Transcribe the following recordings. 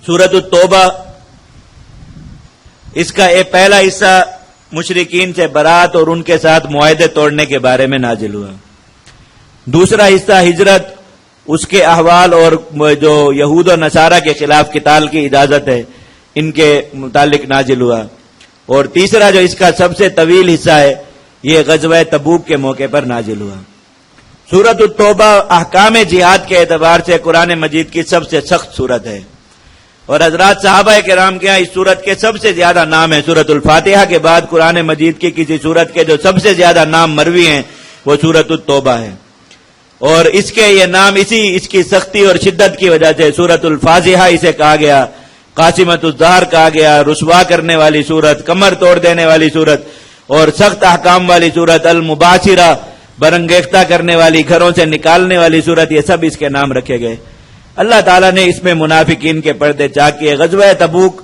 سورۃ التوبہ، اس کا ایک پہلا حصہ مشرکین سے برات اور ان کے ساتھ معاہدے توڑنے کے بارے میں نازل ہوا. دوسرا حصہ ہجرت، اس کے احوال اور جو یہود و نصارہ کے خلاف قتال کی اجازت ہے ان کے متعلق نازل ہوا. اور تیسرا جو اس کا سب سے طویل حصہ ہے یہ غزوہ تبوک کے موقع پر نازل ہوا. سورۃ التوبہ احکام جہاد کے اعتبار سے قرآن مجید کی سب سے سخت سورت ہے، اور حضرات صحابہ کرام کے ہاں اس سورت کے سب سے زیادہ نام ہے. سورۃ الفاتحہ کے بعد قرآن مجید کی کسی سورت کے جو سب سے زیادہ نام مروی ہیں وہ سورۃ التوبہ ہے، اور اس کے یہ نام اس کی سختی اور شدت کی وجہ سے سورۃ الفاضحہ اسے کہا گیا، قاسمۃ الظہر کہا گیا، رسوا کرنے والی سورت، کمر توڑ دینے والی سورت، اور سخت احکام والی سورت، المباشرہ، برنگیختہ کرنے والی، گھروں سے نکالنے والی سورت، یہ سب اس کے نام رکھے گئے. اللہ تعالیٰ نے اس میں منافقین کے پردے چاک کیے. غزوہ تبوک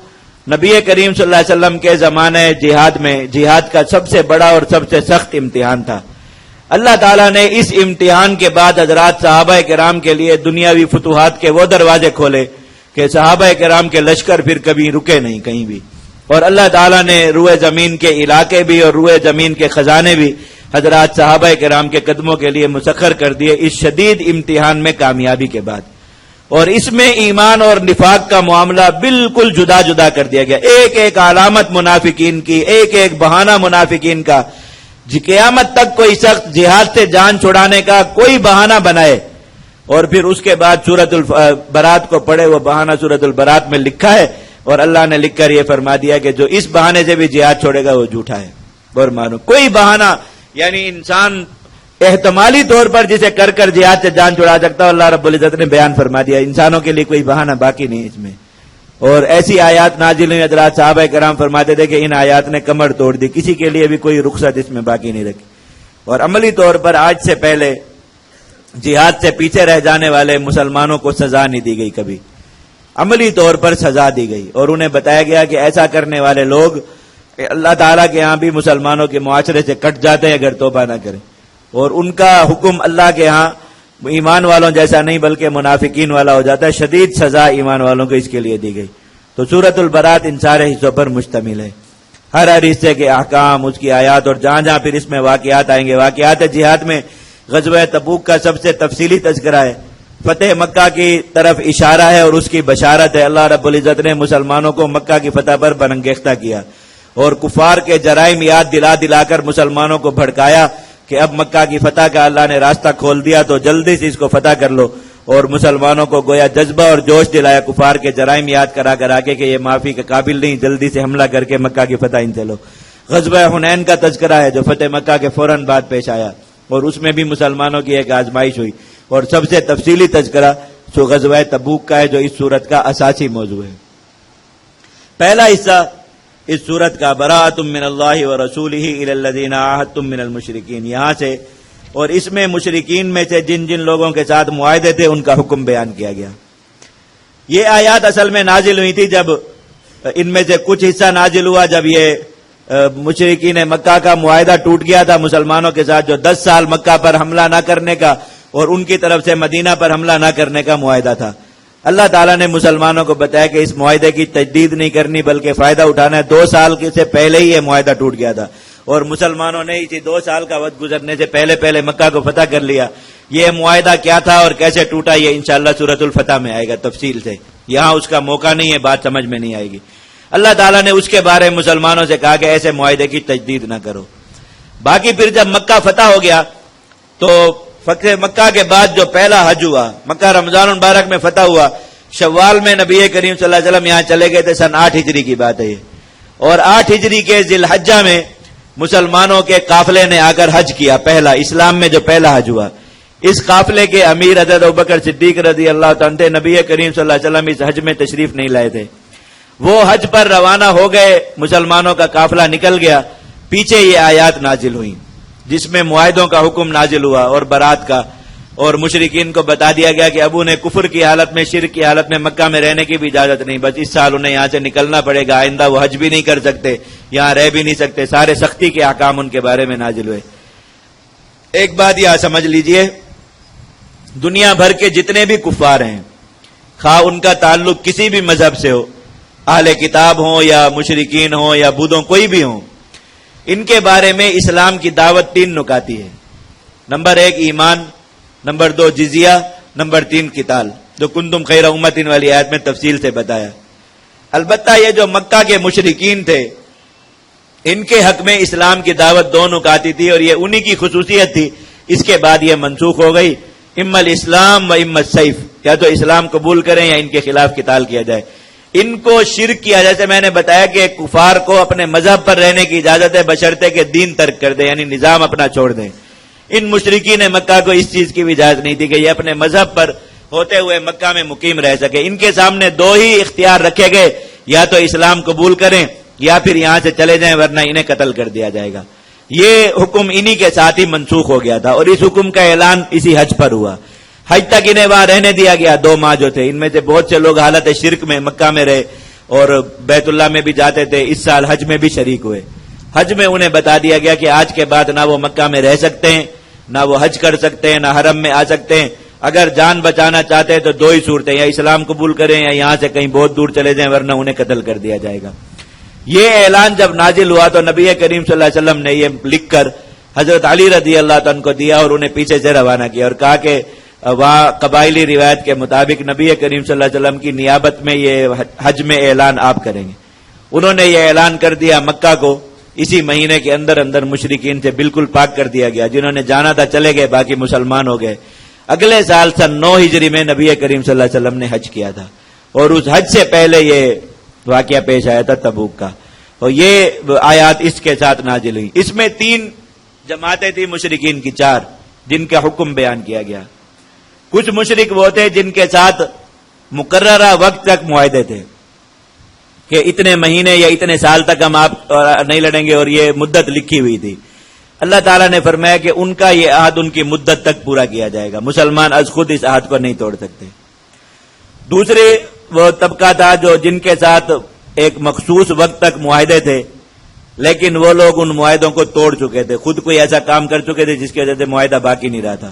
نبی کریم صلی اللہ علیہ وسلم کے زمانے جہاد میں جہاد کا سب سے بڑا اور سب سے سخت امتحان تھا. اللہ تعالیٰ نے اس امتحان کے بعد حضرات صحابہ کرام کے لیے دنیاوی فتوحات کے وہ دروازے کھولے کہ صحابہ کرام کے لشکر پھر کبھی رکے نہیں کہیں بھی، اور اللہ تعالیٰ نے روئے زمین کے علاقے بھی اور روئے زمین کے خزانے بھی حضرات صحابہ کرام کے قدموں کے لیے مسخر کر دیے اس شدید امتحان میں کامیابی کے بعد. اور اس میں ایمان اور نفاق کا معاملہ بالکل جدا جدا کر دیا گیا. ایک ایک علامت منافقین کی، ایک ایک بہانہ منافقین کا، قیامت تک کوئی سخت جہاد سے جان چھڑانے کا کوئی بہانہ بنائے اور پھر اس کے بعد سورۃ البرات کو پڑھے، وہ بہانہ سورۃ البرات میں لکھا ہے، اور اللہ نے لکھ کر یہ فرما دیا کہ جو اس بہانے سے بھی جہاد چھوڑے گا وہ جھوٹا ہے. اور مانو کوئی بہانہ، یعنی انسان احتمالی طور پر جسے کر کر جہاد سے جان چھڑا سکتا ہے، اللہ رب العزت نے بیان فرما دیا. انسانوں کے لیے کوئی بہانہ باقی نہیں اس میں. اور ایسی آیات نازل ہوئی، حضرات صحابہ کرام فرماتے تھے کہ ان آیات نے کمر توڑ دی، کسی کے لیے بھی کوئی رخصت اس میں باقی نہیں رکھی. اور عملی طور پر آج سے پہلے جہاد سے پیچھے رہ جانے والے مسلمانوں کو سزا نہیں دی گئی، کبھی عملی طور پر سزا دی گئی، اور انہیں بتایا گیا کہ ایسا کرنے والے لوگ اللہ تعالیٰ کے ہاں بھی مسلمانوں کے معاشرے سے کٹ جاتے ہیں اگر توبہ نہ کریں، اور ان کا حکم اللہ کے ہاں ایمان والوں جیسا نہیں بلکہ منافقین والا ہو جاتا ہے. شدید سزا ایمان والوں کو اس کے لیے دی گئی. تو سورۃ البرات ان سارے حصوں پر مشتمل ہے، ہر حصے کے احکام، اس کی آیات، اور جہاں جہاں پھر اس میں واقعات آئیں گے. واقعات جہاد میں غزوہ تبوک کا سب سے تفصیلی تذکرہ ہے، فتح مکہ کی طرف اشارہ ہے اور اس کی بشارت ہے. اللہ رب العزت نے مسلمانوں کو مکہ کی فتح پر برانگیختہ کیا اور کفار کے جرائم یاد دلا دلا کر مسلمانوں کو بھڑکایا کہ اب مکہ کی فتح کا اللہ نے راستہ کھول دیا تو جلدی سے اس کو فتح کر لو، اور مسلمانوں کو گویا جذبہ اور جوش دلایا کفار کے جرائم یاد کرا کرا کے کہ یہ معافی کے قابل نہیں، جلدی سے حملہ کر کے مکہ کی فتح ان چلو. غزوہ حنین کا تذکرہ ہے جو فتح مکہ کے فوراً بعد پیش آیا، اور اس میں بھی مسلمانوں کی ایک آزمائش ہوئی. اور سب سے تفصیلی تذکرہ جو غزوہ تبوک کا ہے جو اس سورت کا اساسی موضوع ہے. پہلا حصہ اس سورت کا براءۃ من اللہ ورسولہ الی الذین عاہدتم من المشرکین، یہاں سے اور اس میں مشرکین میں سے جن جن لوگوں کے ساتھ معاہدے تھے ان کا حکم بیان کیا گیا. یہ آیات اصل میں نازل ہوئی تھی جب ان میں سے کچھ حصہ نازل ہوا جب یہ مشرکین مکہ کا معاہدہ ٹوٹ گیا تھا مسلمانوں کے ساتھ، جو 10 سال مکہ پر حملہ نہ کرنے کا اور ان کی طرف سے مدینہ پر حملہ نہ کرنے کا معاہدہ تھا. اللہ تعالیٰ نے مسلمانوں کو بتایا کہ اس معاہدے کی تجدید نہیں کرنی بلکہ فائدہ اٹھانا ہے. 2 سال سے پہلے ہی یہ معاہدہ ٹوٹ گیا تھا اور مسلمانوں نے اسی 2 سال کا وقت گزرنے سے پہلے مکہ کو فتح کر لیا. یہ معاہدہ کیا تھا اور کیسے ٹوٹا یہ انشاءاللہ سورۃ الفتح میں آئے گا تفصیل سے، یہاں اس کا موقع نہیں ہے، بات سمجھ میں نہیں آئے گی. اللہ تعالیٰ نے اس کے بارے میں مسلمانوں سے کہا کہ ایسے معاہدے کی تجدید نہ کرو. باقی پھر جب مکہ فتح ہو گیا تو فتح مکہ کے بعد جو پہلا حج ہوا، مکہ رمضان المبارک میں فتح ہوا، شوال میں نبی کریم صلی اللہ علیہ وسلم یہاں چلے گئے تھے، سن 8 ہجری کی بات ہے یہ، اور 8 ہجری کے ذی الحجہ میں مسلمانوں کے قافلے نے آ کر حج کیا. پہلا اسلام میں جو پہلا حج ہوا، اس قافلے کے امیر حضرت ابوبکر صدیق رضی اللہ تعالیٰ نبی کریم صلی اللہ علیہ وسلم اس حج میں تشریف نہیں لائے تھے. وہ حج پر روانہ ہو گئے، مسلمانوں کا قافلہ نکل گیا، پیچھے یہ آیات نازل ہوئی جس میں معاہدوں کا حکم نازل ہوا اور برات کا، اور مشرکین کو بتا دیا گیا کہ اب انہیں کفر کی حالت میں، شرک کی حالت میں مکہ میں رہنے کی بھی اجازت نہیں، بس اس سال انہیں یہاں سے نکلنا پڑے گا، آئندہ وہ حج بھی نہیں کر سکتے، یہاں رہ بھی نہیں سکتے. سارے سختی کے احکام ان کے بارے میں نازل ہوئے. ایک بات یہاں سمجھ لیجئے، دنیا بھر کے جتنے بھی کفار ہیں، خواہ ان کا تعلق کسی بھی مذہب سے ہو، اہل کتاب ہوں یا مشرکین ہوں یا بدھوں، کوئی بھی ہوں، ان کے بارے میں اسلام کی دعوت 3 نکاتی ہے۔ نمبر 1 ایمان، نمبر 2 جزیہ، نمبر 3 قتال، جو کنتم خیر امت والی آیت میں تفصیل سے بتایا۔ البتہ یہ جو مکہ کے مشرکین تھے، ان کے حق میں اسلام کی دعوت 2 نکاتی تھی، اور یہ انہی کی خصوصیت تھی۔ اس کے بعد یہ منسوخ ہو گئی، اما الاسلام و اما السیف، یا تو اسلام قبول کریں یا ان کے خلاف قتال کیا جائے۔ ان کو شرک کیا، جیسے میں نے بتایا کہ کفار کو اپنے مذہب پر رہنے کی اجازت ہے بشرطے کہ دین ترک کر دیں، یعنی نظام اپنا چھوڑ دیں۔ ان مشرکین مکہ کو اس چیز کی بھی اجازت نہیں تھی کہ یہ اپنے مذہب پر ہوتے ہوئے مکہ میں مقیم رہ سکے۔ ان کے سامنے 2 ہی اختیار رکھے گئے، یا تو اسلام قبول کریں یا پھر یہاں سے چلے جائیں، ورنہ انہیں قتل کر دیا جائے گا۔ یہ حکم انہی کے ساتھ ہی منسوخ ہو گیا تھا، اور اس حکم کا اعلان اسی حج پر ہوا۔ حج تک انہیں وہاں رہنے دیا گیا 2 ماہ جو تھے، ان میں سے بہت سے لوگ حالت شرک میں مکہ میں رہے اور بیت اللہ میں بھی جاتے تھے۔ اس سال حج میں بھی شریک ہوئے۔ حج میں انہیں بتا دیا گیا کہ آج کے بعد نہ وہ مکہ میں رہ سکتے ہیں، نہ وہ حج کر سکتے ہیں، نہ حرم میں آ سکتے ہیں۔ اگر جان بچانا چاہتے ہیں تو 2 ہی صورتیں، یا اسلام قبول کریں یا یہاں سے کہیں بہت دور چلے جائیں، ورنہ انہیں قتل کر دیا جائے گا۔ یہ اعلان جب نازل ہوا تو نبی کریم صلی اللہ علیہ وسلم نے یہ لکھ کر حضرت علی رضی اللہ عنہ کو دیا، اور انہیں پیچھے سے روانہ کیا، اور کہا کہ وہاں قبائلی روایت کے مطابق نبی کریم صلی اللہ علیہ وسلم کی نیابت میں یہ حج میں اعلان آپ کریں گے۔ انہوں نے یہ اعلان کر دیا، مکہ کو اسی مہینے کے اندر اندر مشرکین سے بالکل پاک کر دیا گیا۔ جنہوں نے جانا تھا چلے گئے، باقی مسلمان ہو گئے۔ اگلے سال سن 9 ہجری میں نبی کریم صلی اللہ علیہ وسلم نے حج کیا تھا، اور اس حج سے پہلے یہ واقعہ پیش آیا تھا تبوک کا، اور یہ آیات اس کے ساتھ نازل ہوئی۔ اس میں 3 جماعتیں تھیں مشرکین کی، 4، جن کا حکم بیان کیا گیا۔ کچھ مشرک وہ تھے جن کے ساتھ مقررہ وقت تک معاہدے تھے کہ اتنے مہینے یا اتنے سال تک ہم آپ نہیں لڑیں گے، اور یہ مدت لکھی ہوئی تھی۔ اللہ تعالیٰ نے فرمایا کہ ان کا یہ عہد ان کی مدت تک پورا کیا جائے گا، مسلمان از خود اس عہد کو نہیں توڑ سکتے۔ دوسرے وہ طبقہ تھا جو جن کے ساتھ ایک مخصوص وقت تک معاہدے تھے، لیکن وہ لوگ ان معاہدوں کو توڑ چکے تھے، خود کوئی ایسا کام کر چکے تھے جس کی وجہ سے معاہدہ باقی نہیں رہا تھا۔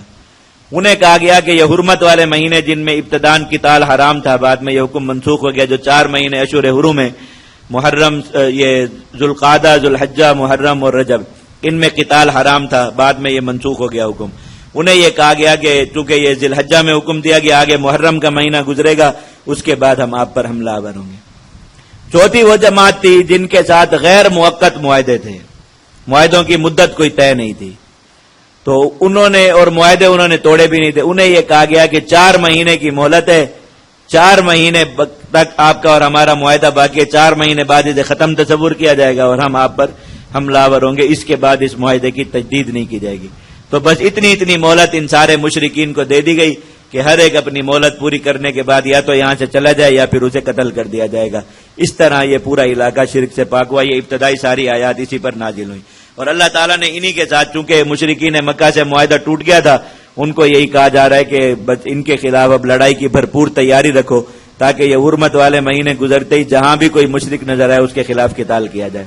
انہیں کہا گیا کہ یہ حرمت والے مہینے جن میں ابتداً قتال حرام تھا، بعد میں یہ حکم منسوخ ہو گیا، جو 4 مہینے اشہر حرم ہیں، محرم، یہ ذوالقعدہ، ذوالحجہ، محرم اور رجب، ان میں قتال حرام تھا، بعد میں یہ منسوخ ہو گیا حکم۔ انہیں یہ کہا گیا کہ چونکہ یہ ذی الحجہ میں حکم دیا گیا، آگے محرم کا مہینہ گزرے گا، اس کے بعد ہم آپ پر حملہ آور ہوں گے۔ چوتھی وہ جماعت تھی جن کے ساتھ غیر موقت معاہدے تھے، معاہدوں کی مدت کوئی طے نہیں تھی، تو انہوں نے اور معاہدے انہوں نے توڑے بھی نہیں تھے۔ انہیں یہ کہا گیا کہ 4 مہینے کی مہلت ہے، 4 مہینے تک آپ کا اور ہمارا معاہدہ باقی ہے، 4 مہینے بعد اسے ختم تصور کیا جائے گا اور ہم آپ پر حملہ آور ہوں گے، اس کے بعد اس معاہدے کی تجدید نہیں کی جائے گی۔ تو بس اتنی مہلت ان سارے مشرکین کو دے دی گئی کہ ہر ایک اپنی مہلت پوری کرنے کے بعد یا تو یہاں سے چلا جائے یا پھر اسے قتل کر دیا جائے گا۔ اس طرح یہ پورا علاقہ شرک سے پاک ہوا۔ یہ ابتدائی ساری آیات اسی پر نازل ہوئی، اور اللہ تعالیٰ نے انہی کے ساتھ، چونکہ مشرکین مکہ سے معاہدہ ٹوٹ گیا تھا، ان کو یہی کہا جا رہا ہے کہ بس ان کے خلاف اب لڑائی کی بھرپور تیاری رکھو، تاکہ یہ حرمت والے مہینے گزرتے ہی جہاں بھی کوئی مشرک نظر آئے اس کے خلاف قتال کیا جائے۔